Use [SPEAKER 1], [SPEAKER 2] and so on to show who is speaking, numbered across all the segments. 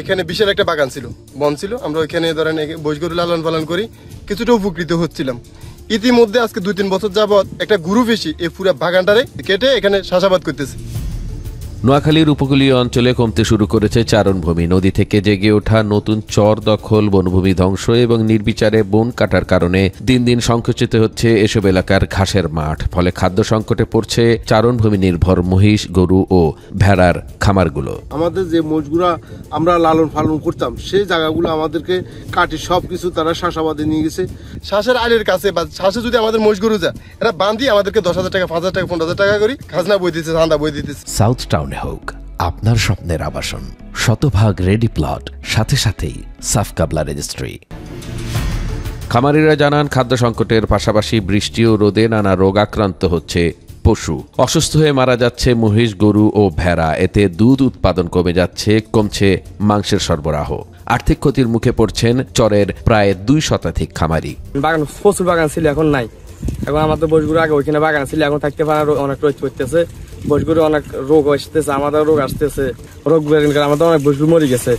[SPEAKER 1] এখানে বিশাল একটা বাগান ছিল, বন ছিল। আমরা ওইখানে ধরেন বৈশ গরু লালন পালন করি, কিছুটা উপকৃত হচ্ছিলাম। ইতিমধ্যে আজকে 2-3 বছর যাবৎ একটা গ্রুপ এসে এই পুরো বাগানটারে কেটে এখানে চাষাবাদ করতেছে।
[SPEAKER 2] নোয়াখালীর উপকূলীয় অঞ্চলে কমতে শুরু করেছে চারণভূমি। নদী থেকে জেগে ওঠা নতুন চর দখল, বনভূমি ধ্বংস এবং নির্বিচারে বন কাটার কারণে দিন দিন সংকুচিত হচ্ছে এসব এলাকার ঘাসের মাঠ। ফলে খাদ্য সংকটে পড়ছে চারণভূমি নির্ভর মহিষ, গরু ও ভেড়ার খামারগুলো।
[SPEAKER 3] আমাদের যে মোষগুলা আমরা লালন পালন করতাম সেই জায়গাগুলো আমাদেরকে কাটি সবকিছু তারা চাষাবাদে নিয়ে গেছে।
[SPEAKER 1] শ্বাসের আইলের কাছে বা শ্বাসে যদি আমাদের মোষ গরু যায়, এরা বান্ধি আমাদেরকে 10,000 টাকা, 5,000 টাকা, 15,000 টাকা করে খাজনা বই দিতেছে, ধান্দা বই দিতেছে।
[SPEAKER 2] সাউথ টাউনে হোক আপনার স্বপ্নের আবাসন, শতভাগ রেডি প্লট, সাথে সাথেই সাফকাবলা রেজিস্ট্রি। খামারিরা জানান, খাদ্য সংকটের পাশাপাশি বৃষ্টি ও রোদে নানা রোগ আক্রান্ত হচ্ছে পশু। অসুস্থ হয়ে মারা যাচ্ছে মহিষ, গরু ও ভেড়া। এতে দুধ উৎপাদন কমে যাচ্ছে, কমছে মাংসের সরবরাহ। আর্থিক ক্ষতির মুখে পড়ছেন চরের প্রায় 2 শতাধিক খামারি।
[SPEAKER 4] বাগান প্রচুর বাগান ছিল, এখন নাই। এখন আমাদের বসগুলো আগে ওইখানে বাগান ছিল, এখন থাকতে পারে অনেক রোদ পড়তেছে, বসগুলো অনেক রোগ আসতেছে, আমাদের রোগ আসতেছে, রোগ আমাদের অনেক বসগুলো মরে গেছে।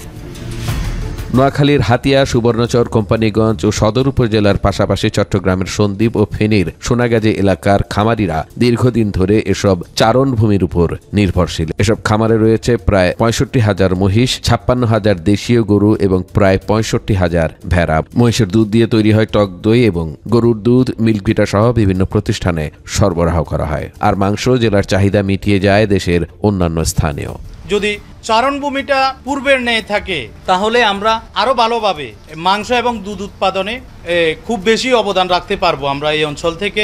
[SPEAKER 2] নোয়াখালীর হাতিয়া, সুবর্ণচর, কোম্পানিগঞ্জ ও সদর উপজেলার পাশাপাশি চট্টগ্রামের সন্দ্বীপ ও ফেনীর সোনাগাজী এলাকার খামারিরা দীর্ঘদিন ধরে এসব চারণভূমির উপর নির্ভরশীল। এসব খামারে রয়েছে প্রায় 65,000 মহিষ, 56,000 দেশীয় গরু এবং প্রায় 65,000 ভেড়া। মহিষের দুধ দিয়ে তৈরি হয় টক দই এবং গরুর দুধ, মিল্কভিটা সহ বিভিন্ন প্রতিষ্ঠানে সরবরাহ করা হয়। আর মাংস জেলার চাহিদা মিটিয়ে যায় দেশের অন্যান্য স্থানেও।
[SPEAKER 5] যদি চারণভূমিটা পূর্বের ন্যায় থাকে তাহলে আমরা আরো ভালোভাবে মাংস এবং দুধ উৎপাদনে খুব বেশি অবদান রাখতে পারবো আমরা এই অঞ্চল থেকে।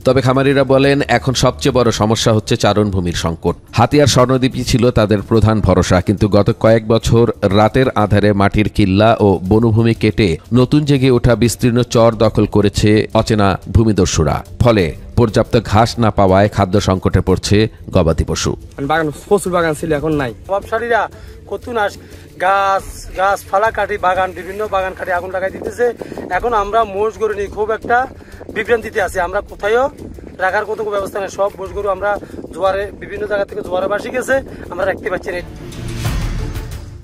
[SPEAKER 2] তবে খামারিরা বলেন, এখন সবচেয়ে বড় সমস্যা হচ্ছে চারণভূমির সংকট। হাতিয়ার স্বর্ণদ্বীপই ছিল তাদের প্রধান ভরসা, কিন্তু গত কয়েক বছর রাতের আধারে মাটির কিল্লা ও বনভূমি কেটে নতুন জেগে ওঠা বিস্তীর্ণ চর দখল করেছে অচেনা ভূমিদস্যুরা। ফলে পর্যাপ্ত ঘাস না পাওয়ায় খাদ্য সংকটে পড়ছে গবাদি পশু।
[SPEAKER 4] বাগান প্রচুর বাগান ছিল, এখন নাই।
[SPEAKER 6] প্রভাবশালীরা কতুন গাছ ফালা কাটি বাগান, বিভিন্ন বাগান কাটি আগুন লাগাই দিতেছে। এখন আমরা মোষ গরু নিয়ে খুব একটা বিভ্রান্তিতে আছি। আমরা কোথায়ও রাখার কোনো ব্যবস্থা নেই। সব মোষ গরু আমরা জোয়ারে, বিভিন্ন জায়গা থেকে জোয়ারে ভাসি গেছে, আমরা রাখতে পারছি না।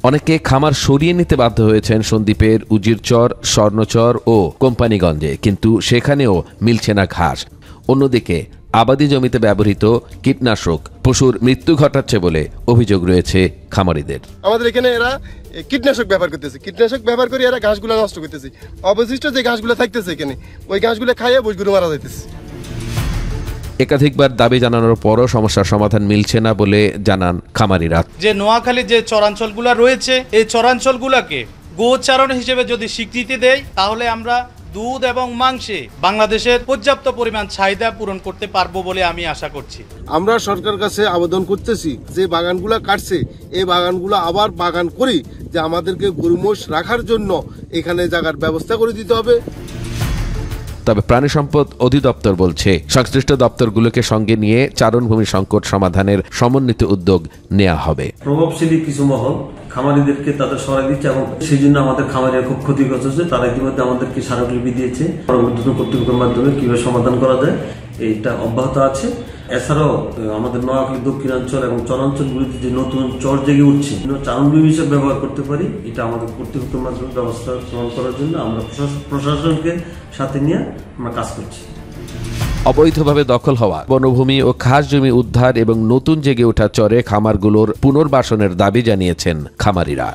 [SPEAKER 2] অনেকে খামার সরিয়ে নিতে বাধ্য হয়েছেন সন্দ্বীপের উজিরচর, স্বর্ণচর ও কোম্পানিগঞ্জে, কিন্তু সেখানেও মিলছে না ঘাস। অন্যদিকে আবাদি জমিতে ব্যবহৃত কীটনাশক পশুর মৃত্যু ঘটাচ্ছে বলে অভিযোগ রয়েছে খামারিদের।
[SPEAKER 1] আমাদের এখানে এরা কীটনাশক ব্যবহার করতেছে, কীটনাশক ব্যবহার করে এরা ঘাসগুলো নষ্ট করতেছে। অবশিষ্ট যে ঘাসগুলো থাকতেছে এখানে, ওই ঘাসগুলো খাইয়ে বসগুলো মারা যাইতেছে।
[SPEAKER 2] একাধিকবার দাবি জানানোর পরও সমস্যার সমাধান মিলছে না বলে জানান খামারিরা।
[SPEAKER 5] যে নোয়াখালী যে চরাঞ্চলগুলো রয়েছে, এই চরাঞ্চলগুলোকে গোচারণ হিসেবে যদি স্বীকৃতি দেয় তাহলে আমরা দুধ এবং মাংসে বাংলাদেশের পর্যাপ্ত পরিমাণ চাহিদা পূরণ করতে পারবো বলে আমি আশা করছি।
[SPEAKER 3] আমরা সরকার কাছে আবেদন করতেছি যে বাগানগুলা কাটছে এই বাগানগুলো আবার বাগান করি, যে আমাদেরকে গরু মোষ রাখার জন্য এখানে জায়গার ব্যবস্থা করে দিতে হবে।
[SPEAKER 2] তবে প্রাণী সম্পদ অধিদপ্তর বলছে, সংশ্লিষ্ট দপ্তরগুলোকে সঙ্গে নিয়ে চারণভূমি সংকট সমাধানের সমন্বিত উদ্যোগ নেওয়া হবে।
[SPEAKER 7] প্রভাবশালী কিছু মহল খামারিদেরকে তাদের সরাই দিচ্ছে এবং সেই জন্য আমাদের খামারিরা খুব ক্ষতিগ্রস্ত হচ্ছে। তারা ইতিমধ্যে আমাদেরকে স্মারকলিপি দিয়েছে, পরবর্তী কর্তৃপক্ষের মাধ্যমে কিভাবে সমাধান করা যায় এইটা অব্যাহত আছে। এছাড়াও আমাদের নোয়াখালী দক্ষিণাঞ্চল এবং চরাঞ্চলগুলিতে যে নতুন চর জেগে উঠছে, চারণভূমি হিসেবে ব্যবহার করতে পারি, এটা আমাদের কর্তৃপক্ষের মাধ্যমে ব্যবস্থা গ্রহণ করার জন্য আমরা প্রশাসনকে সাথে নিয়ে আমরা কাজ করছি।
[SPEAKER 2] অবৈধভাবে দখল হওয়া বনভূমি ও খাস জমি উদ্ধার এবং নতুন জেগে ওঠা চরে খামারগুলোর পুনর্বাসনের দাবি জানিয়েছেন খামারিরা।